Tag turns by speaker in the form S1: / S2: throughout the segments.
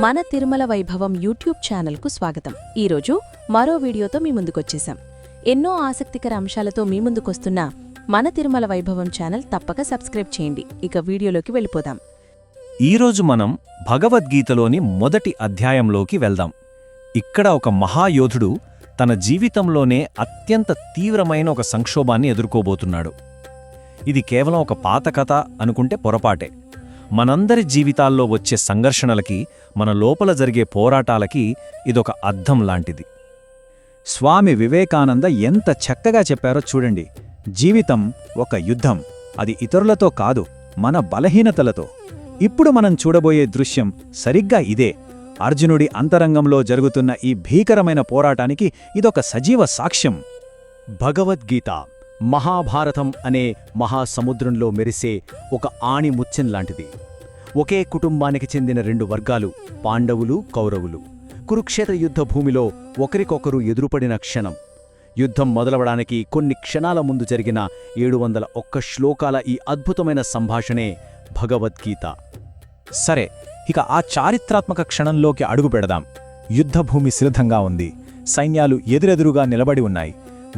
S1: మన తిరుమల వైభవం యూట్యూబ్ ఛానల్కు స్వాగతం. ఈరోజు మరో వీడియోతో మీ ముందుకొచ్చేశాం. ఎన్నో ఆసక్తికర అంశాలతో మీ ముందుకొస్తున్న మన తిరుమల వైభవం ఛానల్ తప్పక సబ్స్క్రైబ్ చేయండి. ఇక వీడియోలోకి వెళ్ళిపోదాం.
S2: ఈరోజు మనం భగవద్గీతలోని మొదటి అధ్యాయంలోకి వెళ్దాం. ఇక్కడ ఒక మహాయోధుడు తన జీవితంలోనే అత్యంత తీవ్రమైన ఒక సంక్షోభాన్ని ఎదుర్కోబోతున్నాడు. ఇది కేవలం ఒక పాత కథ అనుకుంటే పొరపాటే. మనందరి జీవితాల్లో వచ్చే సంఘర్షణలకి, మన లోపల జరిగే పోరాటాలకి ఇదొక అద్దం లాంటిది.
S3: స్వామి వివేకానంద ఎంత చక్కగా చెప్పారో చూడండి. జీవితం ఒక యుద్ధం. అది ఇతరులతో కాదు, మన బలహీనతలతో. ఇప్పుడు మనం చూడబోయే దృశ్యం సరిగ్గా ఇదే. అర్జునుడి అంతరంగంలో జరుగుతున్న ఈ భీకరమైన పోరాటానికి ఇదొక సజీవ సాక్ష్యం. భగవద్గీత మహాభారతం అనే మహాసముద్రంలో మెరిసే ఒక ఆణిముత్యంలాంటిది. ఒకే కుటుంబానికి చెందిన రెండు వర్గాలు, పాండవులు, కౌరవులు, కురుక్షేత్ర యుద్ధ భూమిలో ఒకరికొకరు ఎదురుపడిన క్షణం. యుద్ధం మొదలవడానికి కొన్ని క్షణాల ముందు జరిగిన 701 శ్లోకాల ఈ అద్భుతమైన సంభాషణే భగవద్గీత. సరే, ఇక ఆ చారిత్రాత్మక క్షణంలోకి అడుగు పెడదాం. యుద్ధభూమి సిద్ధంగా ఉంది. సైన్యాలు ఎదురెదురుగా నిలబడి ఉన్నాయి.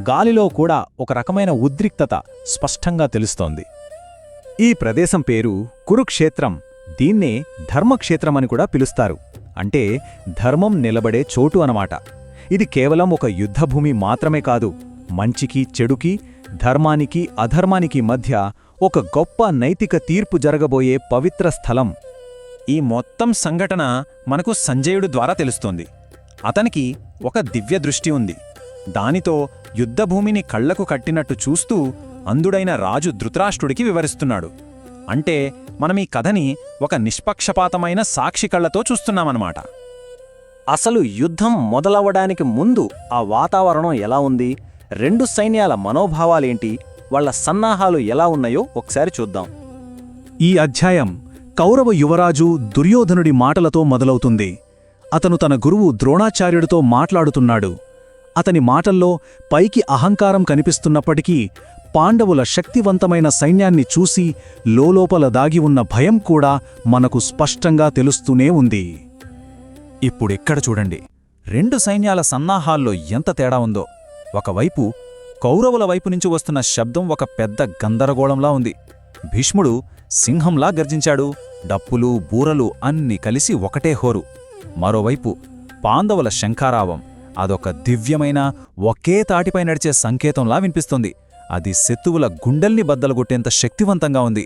S3: గాలిలో కూడా ఒక రకమైన ఉద్రిక్తత స్పష్టంగా తెలుస్తోంది. ఈ ప్రదేశం పేరు కురుక్షేత్రం. దీన్నే ధర్మక్షేత్రమని కూడా పిలుస్తారు. అంటే ధర్మం నిలబడే చోటు అనమాట. ఇది కేవలం ఒక యుద్ధభూమి మాత్రమే కాదు, మంచికి చెడుకి, ధర్మానికి అధర్మానికి మధ్య ఒక గొప్ప నైతిక తీర్పు జరగబోయే పవిత్ర స్థలం. ఈ మొత్తం సంఘటన మనకు సంజయుడు ద్వారా తెలుస్తోంది. అతనికి ఒక దివ్య దృష్టి ఉంది. దానితో యుద్ధభూమిని కళ్లకు కట్టినట్టు చూస్తూ అంధుడైన రాజు ధృతరాష్ట్రుడికి వివరిస్తున్నాడు. అంటే మనమీ కథని ఒక నిష్పక్షపాతమైన సాక్షి కళ్లతో చూస్తున్నామన్నమాట.
S2: అసలు యుద్ధం మొదలవడానికి ముందు ఆ వాతావరణం ఎలా ఉంది, రెండు సైన్యాల మనోభావాలేంటి, వాళ్ల సన్నాహాలు ఎలా ఉన్నాయో ఒకసారి చూద్దాం.
S3: ఈ అధ్యాయం కౌరవ యువరాజు దుర్యోధనుడి మాటలతో మొదలవుతుంది. అతను తన గురువు ద్రోణాచార్యుడితో మాట్లాడుతున్నాడు. అతని మాటల్లో పైకి అహంకారం కనిపిస్తున్నప్పటికీ పాండవుల శక్తివంతమైన సైన్యాన్ని చూసి లోలోపల దాగి ఉన్న భయం కూడా మనకు స్పష్టంగా తెలుస్తూనే ఉంది. ఇప్పుడెక్కడ చూడండి, రెండు సైన్యాల సన్నాహాల్లో ఎంత తేడా ఉందో. ఒకవైపు కౌరవుల వైపు నుంచి వస్తున్న శబ్దం ఒక పెద్ద గందరగోళంలా ఉంది. భీష్ముడు సింహంలా గర్జించాడు. డప్పులు, బూరలు అన్నీ కలిసి ఒకటే హోరు. మరోవైపు పాండవుల శంఖారావం అదొక దివ్యమైన, ఒకే తాటిపై నడిచే సంకేతంలా వినిపిస్తుంది. అది శత్రువుల గుండెల్ని బద్దలుగొట్టేంత శక్తివంతంగా ఉంది.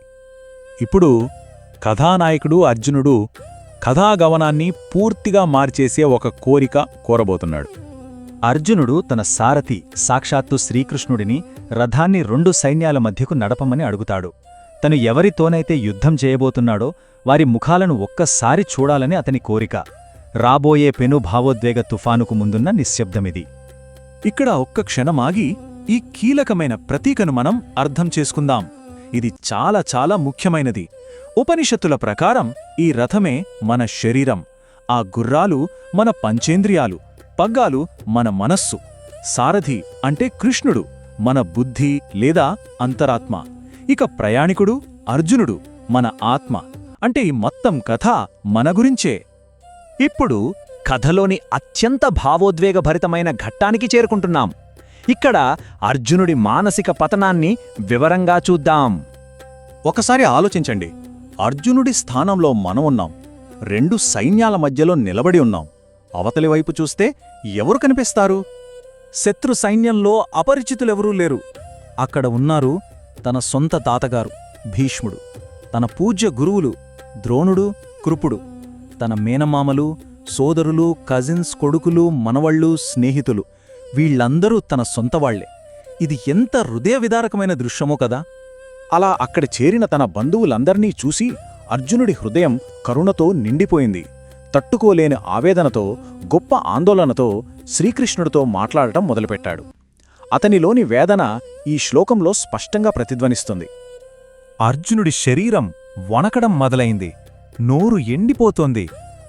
S3: ఇప్పుడు కథానాయకుడు అర్జునుడు కథాగమనాన్ని పూర్తిగా మార్చేసే ఒక కోరిక కోరబోతున్నాడు. అర్జునుడు తన సారథి సాక్షాత్తు శ్రీకృష్ణుడిని రథాన్ని రెండు సైన్యాల మధ్యకు నడపమని అడుగుతాడు. తను ఎవరితోనైతే యుద్ధం చేయబోతున్నాడో వారి ముఖాలను ఒక్కసారి చూడాలని అతని కోరిక. రాబోయే పెను భావోద్వేగ తుఫానుకు ముందున్న నిశ్శబ్దమిది. ఇక్కడ ఒక్క క్షణమాగి ఈ కీలకమైన ప్రతీకను మనం అర్థం చేసుకుందాం. ఇది చాలా చాలా ముఖ్యమైనది. ఉపనిషత్తుల ప్రకారం ఈ రథమే మన శరీరం, ఆ గుర్రాలు మన పంచేంద్రియాలు, పగ్గాలు మన మనస్సు, సారథి అంటే కృష్ణుడు మన బుద్ధి లేదా అంతరాత్మ, ఇక ప్రయాణికుడు అర్జునుడు మన ఆత్మ. అంటే ఈ మొత్తం కథ మన గురించే. ఇప్పుడు కథలోని అత్యంత భావోద్వేగభరితమైన ఘట్టానికి చేరుకుంటున్నాం. ఇక్కడ అర్జునుడి మానసిక పతనాన్ని వివరంగా చూద్దాం. ఒకసారి ఆలోచించండి, అర్జునుడి స్థానంలో మనం ఉన్నాం. రెండు సైన్యాల మధ్యలో నిలబడి ఉన్నాం. అవతలి వైపు చూస్తే ఎవరు కనిపిస్తారు? శత్రు సైన్యంలో అపరిచితులెవరూ లేరు. అక్కడ ఉన్నారు తన సొంత తాతగారు భీష్ముడు, తన పూజ్య గురువులు ద్రోణుడు, కృపుడు, తన మేనమామలు, సోదరులు, కజిన్స్, కొడుకులు, మనవళ్ళు, స్నేహితులు, వీళ్లందరూ తన సొంతవాళ్లే. ఇది ఎంత హృదయ విదారకమైన దృశ్యమో కదా. అలా అక్కడ చేరిన తన బంధువులందర్నీ చూసి అర్జునుడి హృదయం కరుణతో నిండిపోయింది. తట్టుకోలేని ఆవేదనతో, గొప్ప ఆందోళనతో శ్రీకృష్ణుడితో మాట్లాడటం మొదలుపెట్టాడు. అతనిలోని వేదన ఈ శ్లోకంలో స్పష్టంగా ప్రతిధ్వనిస్తుంది. అర్జునుడి శరీరం వణకడం మొదలైంది. నోరు ఎండిపోతోంది.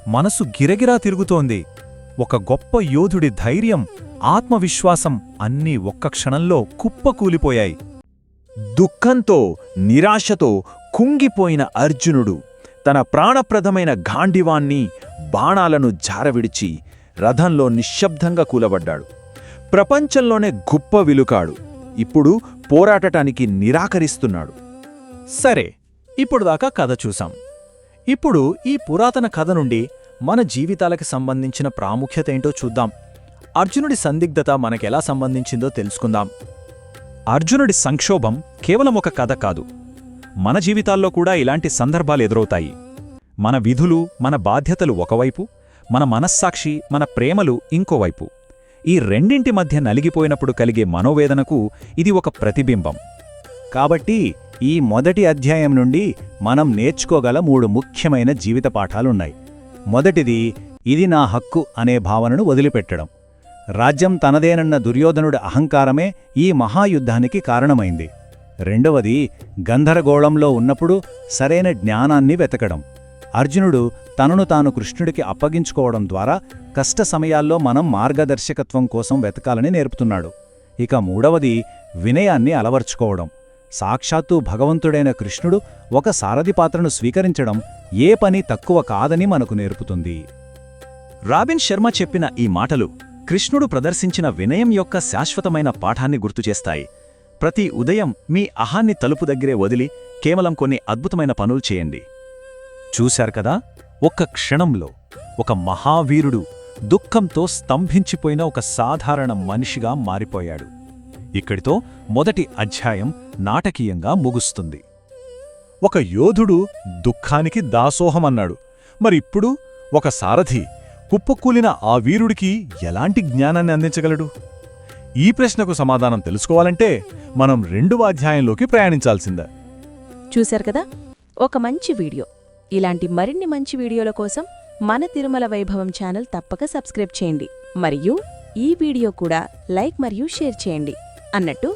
S3: మనసు గిరగిరా తిరుగుతోంది. ఒక గొప్ప యోధుడి ధైర్యం, ఆత్మవిశ్వాసం అన్నీ ఒక్క క్షణంలో కుప్పకూలిపోయాయి. దుఃఖంతో, నిరాశతో కుంగిపోయిన అర్జునుడు తన ప్రాణప్రదమైన గాండివాన్ని బాణాలను జారవిడిచి రథంలో నిశ్శబ్దంగా కూలబడ్డాడు. ప్రపంచంలోనే గొప్ప విలుకాడు ఇప్పుడు పోరాటటానికి నిరాకరిస్తున్నాడు.
S2: సరే, ఇప్పుడు దాకా కథ చూసాం. ఇప్పుడు ఈ పురాతన కథ నుండి మన జీవితాలకు సంబంధించిన ప్రాముఖ్యత ఏంటో చూద్దాం. అర్జునుడి సందిగ్ధత మనకెలా సంబంధించిందో తెలుసుకుందాం. అర్జునుడి సంక్షోభం కేవలం ఒక కథ కాదు. మన జీవితాల్లో కూడా ఇలాంటి సందర్భాలు ఎదురవుతాయి. మన విధులు, మన బాధ్యతలు ఒకవైపు, మన మనస్సాక్షి, మన ప్రేమలు ఇంకోవైపు. ఈ రెండింటి మధ్య నలిగిపోయినప్పుడు కలిగే మనోవేదనకు ఇది ఒక ప్రతిబింబం.
S3: కాబట్టి ఈ మొదటి అధ్యాయం నుండి మనం నేర్చుకోగల 3 ముఖ్యమైన జీవిత పాఠాలున్నాయి. మొదటిది, ఇది నా హక్కు అనే భావనను వదిలిపెట్టడం. రాజ్యం తనదేనన్న దుర్యోధనుడి అహంకారమే ఈ మహాయుద్ధానికి కారణమైంది. రెండవది, గందరగోళంలో ఉన్నప్పుడు సరైన జ్ఞానాన్ని వెతకడం. అర్జునుడు తనను తాను కృష్ణుడికి అప్పగించుకోవడం ద్వారా కష్ట సమయాల్లో మనం మార్గదర్శకత్వం కోసం వెతకాలని నేర్పుతున్నాడు. ఇక మూడవది, వినయాన్ని అలవర్చుకోవడం. సాక్షాత్తు భగవంతుడైన కృష్ణుడు ఒక సారథి పాత్రను స్వీకరించడం ఏ పని తక్కువ కాదని మనకు నేర్పుతుంది.
S2: రాబిన్ శర్మ చెప్పిన ఈ మాటలు కృష్ణుడు ప్రదర్శించిన వినయం యొక్క శాశ్వతమైన పాఠాన్ని గుర్తుచేస్తాయి. ప్రతి ఉదయం మీ అహాన్ని తలుపు దగ్గరే వదిలి కేవలం కొన్ని అద్భుతమైన పనులు చేయండి. చూశారు కదా, ఒక్క క్షణంలో ఒక మహావీరుడు దుఃఖంతో స్తంభించిపోయిన ఒక సాధారణ మనిషిగా మారిపోయాడు. ఇక్కడితో మొదటి అధ్యాయం నాటకీయంగా ముగుస్తుంది.
S3: ఒక యోధుడు దుఃఖానికి దాసోహమన్నాడు. మరిప్పుడు ఒక సారథి కుప్పకూలిన ఆ వీరుడికి ఎలాంటి జ్ఞానాన్ని అందించగలడు? ఈ ప్రశ్నకు సమాధానం తెలుసుకోవాలంటే మనం 2వ అధ్యాయంలోకి ప్రయాణించాల్సిందే.
S1: చూశారు కదా, ఒక మంచి వీడియో. ఇలాంటి మరిన్ని మంచి వీడియోల కోసం మన తిరుమల వైభవం ఛానల్ తప్పక సబ్స్క్రైబ్ చేయండి. మరియు ఈ వీడియో కూడా లైక్ మరియు షేర్ చేయండి. అన్నట్టు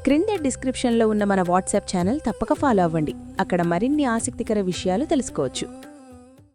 S1: క్రింద డిస్క్రిప్షన్లో ఉన్న మన వాట్సాప్ ఛానల్ తప్పక ఫాలో అవ్వండి. అక్కడ మరిన్ని ఆసక్తికర విషయాలు తెలుసుకోవచ్చు.